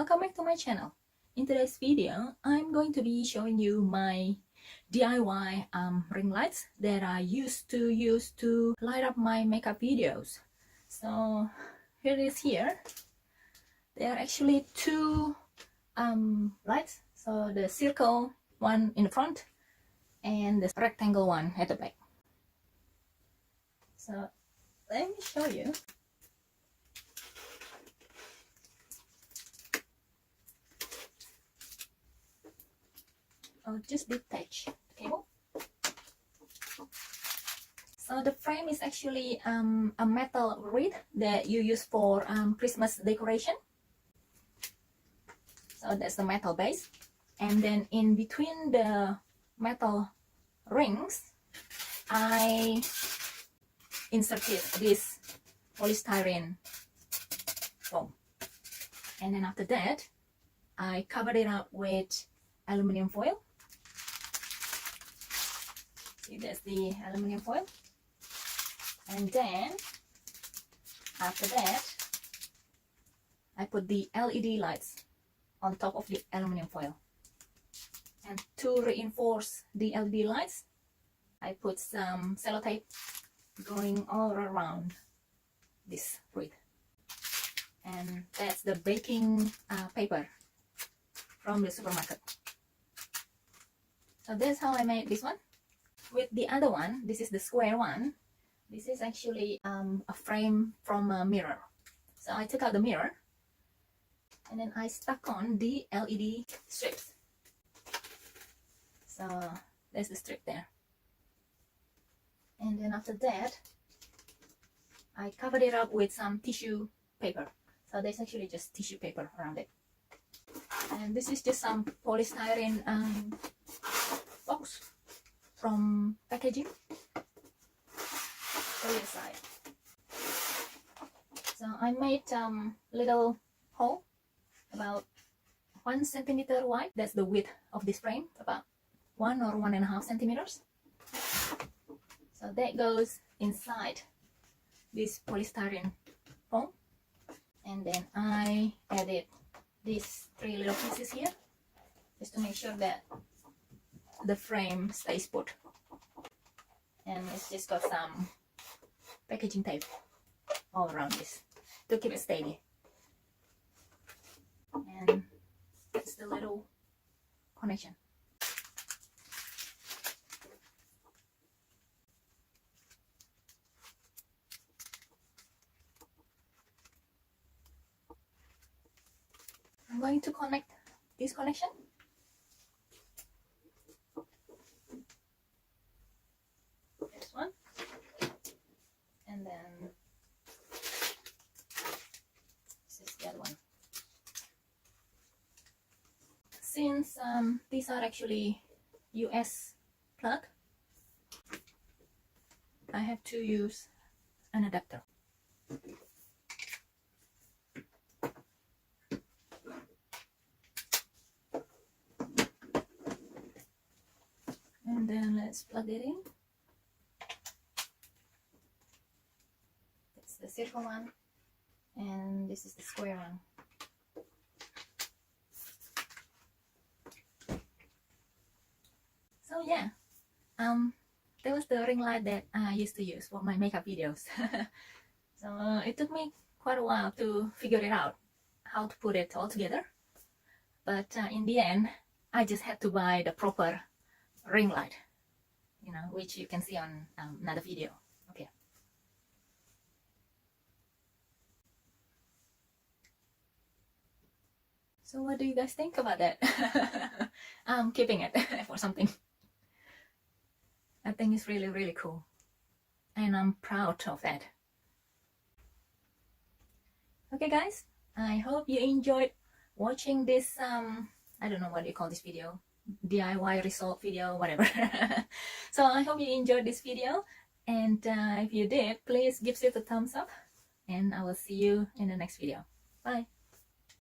welcome back to my channel. In today's video, I'm going to be showing you my DIY ring lights that I used to use to light up my makeup videos. So here it is here. There are actually two lights. So the circle one in the front and the rectangle one at the back. So let me show you. I'll just detach the cable. So the frame is actually a metal wreath that you use for Christmas decoration. So that's the metal base, and then in between the metal rings, I inserted this polystyrene foam, and then after that, I covered it up with aluminium foil. See, that's the aluminium foil. And then after that, I put the LED lights on top of the aluminium foil. And to reinforce the LED lights, I put some sellotape going all around this wreath. And that's the baking paper from the supermarket. So that's how I made this one. With the other one, this is the square one. This is actually a frame from a mirror. So I took out the mirror and then I stuck on the LED strips. So there's the strip there. And then after that, I covered it up with some tissue paper. So there's actually just tissue paper around it. And this is just some polystyrene box from packaging for your side. So I made little hole about 1 centimeter wide. That's the width of this frame, about 1 or 1.5 centimeters. So that goes inside this polystyrene foam, and then I added these 3 little pieces here just to make sure that the frame stays put. And it's just got some packaging tape all around this to keep it steady. And that's the little connection. I'm going to connect this connection. This one. And then this is the other one. Since these are actually US plug, I have to use an adapter. And then let's plug it in. That's the circle one, and this is the square one. So yeah, that was the ring light that I used to use for my makeup videos. So it took me quite a while to figure it out, how to put it all together. But in the end, I just had to buy the proper ring light, which you can see on another video. Okay. So what do you guys think about that? I'm keeping it for something. I think it's really, really cool. And I'm proud of that. Okay guys, I hope you enjoyed watching this, I don't know what you call this video, DIY result video, whatever. So I hope you enjoyed this video, and if you did, please give it a thumbs up, and I will see you in the next video. Bye.